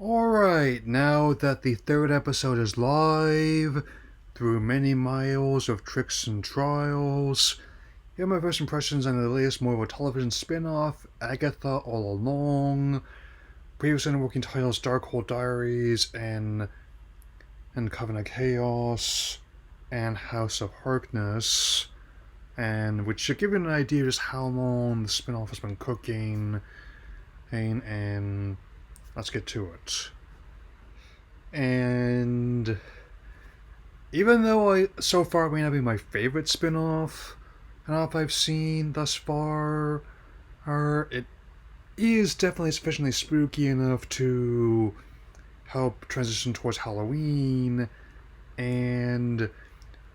Alright, now that the third episode is live, through many miles of tricks and trials, here are my first impressions on the latest Marvel television spin-off, Agatha All Along, previous working titles Darkhold Diaries and Covenant Chaos, and House of Harkness, and which should give you an idea of just how long the spin-off has been cooking, and let's get to it. And even though so far may not be my favorite spin-off I've seen thus far, it is definitely sufficiently spooky enough to help transition towards Halloween, and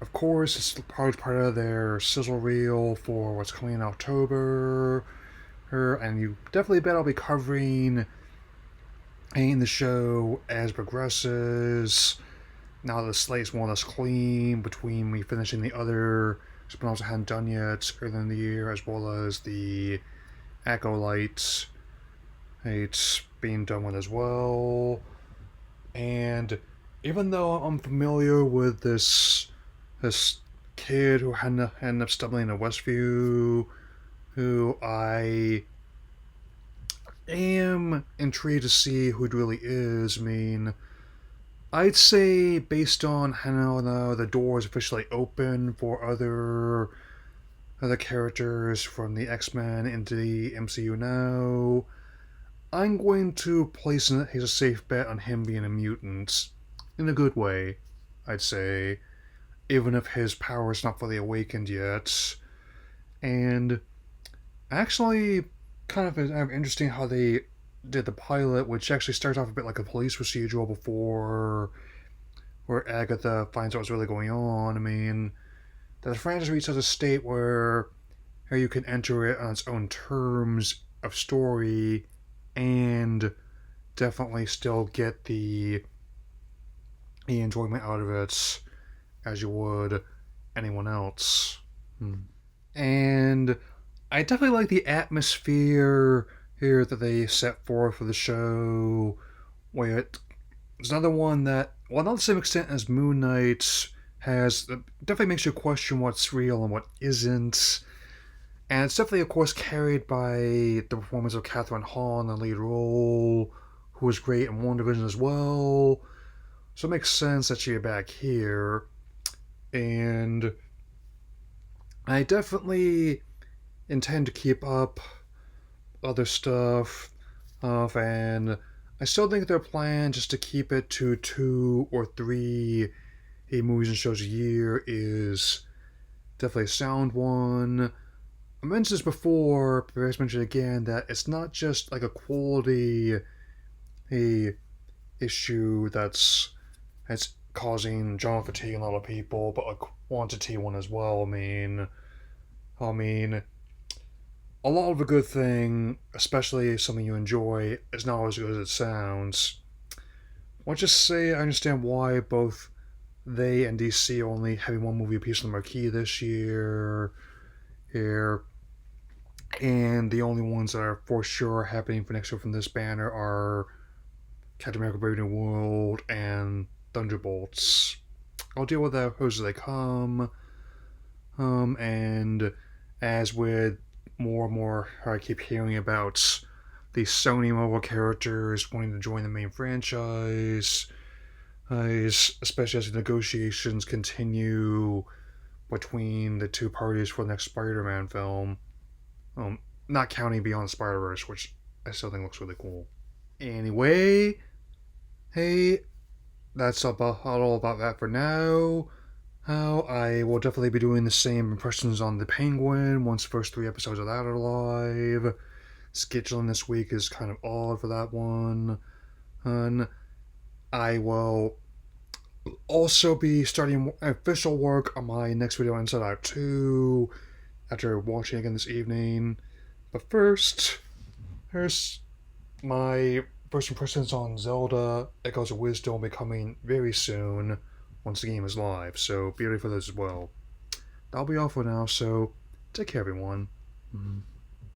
of course it's part of their sizzle reel for what's coming in October, and you definitely bet I'll be covering the show as it progresses. Now the slate's more or less clean between me finishing the other spin-offs I hadn't done yet earlier in the year, as well as the Acolytes it's being done with as well. And even though I'm familiar with this kid who ended up stumbling into Westview, who I am intrigued to see who it really is. I mean, I'd say based on how the door is officially open for other characters from the X-Men into the MCU now, I'm going to place a safe bet on him being a mutant. In a good way, I'd say. Even if his power is not fully awakened yet. And actually, kind of interesting how they did the pilot, which actually starts off a bit like a police procedural before where Agatha finds out what's really going on. I mean, the franchise reaches a state where you can enter it on its own terms of story and definitely still get the enjoyment out of it as you would anyone else. And I definitely like the atmosphere here that they set forth for the show, where it's another one that, while not to the same extent as Moon Knight, definitely makes you question what's real and what isn't. And it's definitely, of course, carried by the performance of Catherine Hahn in the lead role, who was great in WandaVision as well. So it makes sense that she'd be back here. And I definitely intend to keep up other stuff, and I still think their plan just to keep it to 2 or 3 movies and shows a year is definitely a sound one. I mentioned this before, but I mentioned it again, that it's not just like a quality issue that's causing genre fatigue in a lot of people, but a quantity one as well. I mean, a lot of a good thing, especially something you enjoy, is not always as good as it sounds. Let's just say I understand why both they and DC are only having one movie apiece on the marquee this year. And the only ones that are for sure happening for next year from this banner are Captain America Brave New World and Thunderbolts. I'll deal with those as they come. And as with more and more, I keep hearing about the Sony mobile characters wanting to join the main franchise, especially as the negotiations continue between the two parties for the next Spider-Man film. Not counting Beyond the Spider-Verse, which I still think looks really cool. Anyway, hey, that's all about that for now. I will definitely be doing the same impressions on the Penguin once the first 3 episodes of that are live. Scheduling this week is kind of odd for that one. And I will also be starting official work on my next video on Inside Out 2 after watching again this evening. But first, here's my first impressions on Zelda Echoes of Wisdom will be coming very soon once the game is live, so be ready for those as well. That'll be all for now, so take care everyone.